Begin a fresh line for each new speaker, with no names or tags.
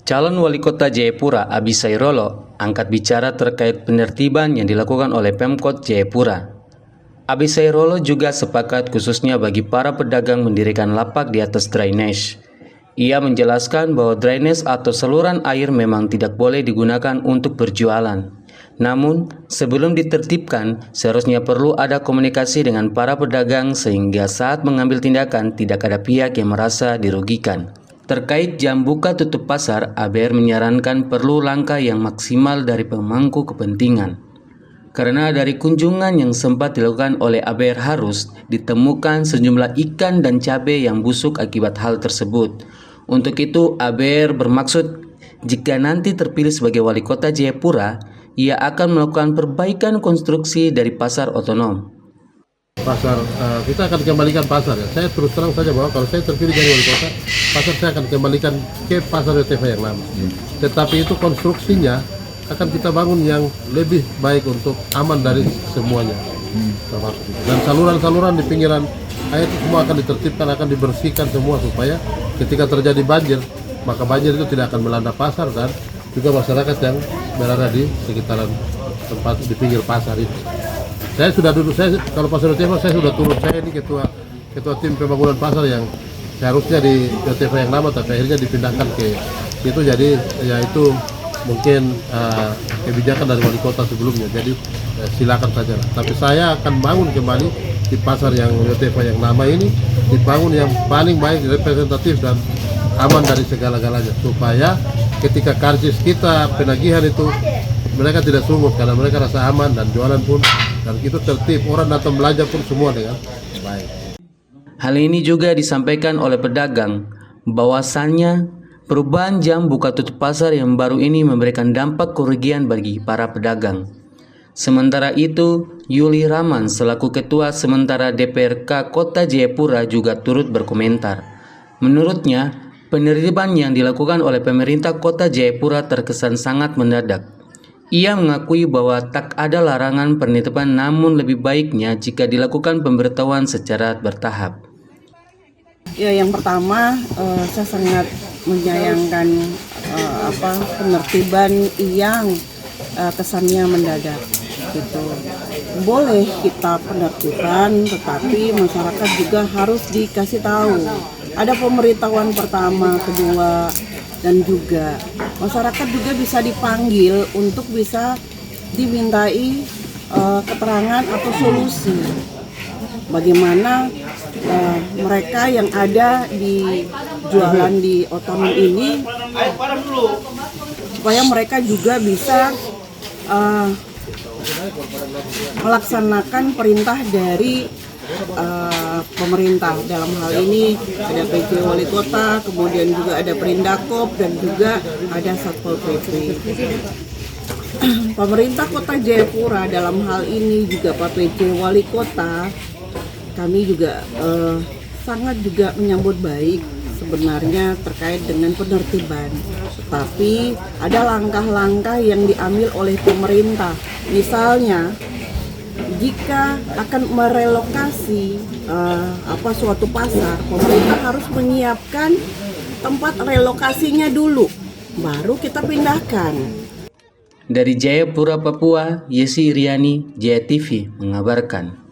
Calon Wali Kota Jayapura, Abi Sairolo, angkat bicara terkait penertiban yang dilakukan oleh Pemkot Jayapura. Abi Sairolo juga sepakat khususnya bagi para pedagang mendirikan lapak di atas drainase. Ia menjelaskan bahwa drainase atau saluran air memang tidak boleh digunakan untuk berjualan. Namun, sebelum ditertibkan, seharusnya perlu ada komunikasi dengan para pedagang sehingga saat mengambil tindakan tidak ada pihak yang merasa dirugikan. Terkait jam buka tutup pasar, ABR menyarankan perlu langkah yang maksimal dari pemangku kepentingan. Karena dari kunjungan yang sempat dilakukan oleh ABR Harus, ditemukan sejumlah ikan dan cabai yang busuk akibat hal tersebut. Untuk itu, ABR bermaksud jika nanti terpilih sebagai Wali Kota Jayapura, ia akan melakukan perbaikan konstruksi dari pasar otonom.
Pasar, kita akan kembalikan pasar ya. Saya terus terang saja bahwa kalau saya terpilih jadi wali kota, pasar saya akan kembalikan ke pasar WTF yang lama. Tetapi itu konstruksinya akan kita bangun yang lebih baik untuk aman dari semuanya. Dan saluran-saluran di pinggiran air itu semua akan ditertibkan, akan dibersihkan semua supaya ketika terjadi banjir, maka banjir itu tidak akan melanda pasar dan juga masyarakat yang berada di sekitaran tempat di pinggir pasar itu. Saya sudah duduk, kalau pasar WTF saya sudah turun, saya ini ketua tim pembangunan pasar yang seharusnya di WTF yang lama tapi akhirnya dipindahkan ke situ, jadi ya itu mungkin kebijakan dari wali kota sebelumnya, jadi silakan saja lah. Tapi saya akan bangun kembali di pasar yang WTF yang lama ini, dibangun yang paling baik, representatif dan aman dari segala-galanya supaya ketika karcis kita penagihan itu mereka tidak sungguh karena mereka rasa aman dan jualan pun dan itu tertib, orang datang belanja pun semua dengan baik.
Hal ini juga disampaikan oleh pedagang bahwasannya perubahan jam buka tutup pasar yang baru ini memberikan dampak kerugian bagi para pedagang. Sementara itu, Yuli Rahman selaku Ketua Sementara DPRK Kota Jayapura juga turut berkomentar. Menurutnya, penertiban yang dilakukan oleh pemerintah Kota Jayapura terkesan sangat mendadak. Ia mengakui bahwa tak ada larangan penertiban, namun lebih baiknya jika dilakukan pemberitahuan secara bertahap.
Ya, yang pertama saya sangat menyayangkan penertiban yang kesannya mendadak gitu. Boleh kita penertiban, tetapi masyarakat juga harus dikasih tahu. Ada pemberitahuan pertama, kedua, dan juga masyarakat juga bisa dipanggil untuk bisa dimintai keterangan atau solusi bagaimana mereka yang ada di jualan di otonom ini supaya mereka juga bisa melaksanakan perintah dari pemerintah. Dalam hal ini ada PJ Wali Kota, kemudian juga ada Perindakop dan juga ada Satpol PP. Pemerintah Kota Jayapura dalam hal ini juga Pak PJ Wali Kota, kami juga sangat juga menyambut baik sebenarnya terkait dengan penertiban. Tetapi ada langkah-langkah yang diambil oleh pemerintah. Misalnya jika akan merelokasi suatu pasar, pemerintah harus menyiapkan tempat relokasinya dulu, baru kita pindahkan.
Dari Jayapura, Papua, Yesi Iriani, Jaya TV mengabarkan.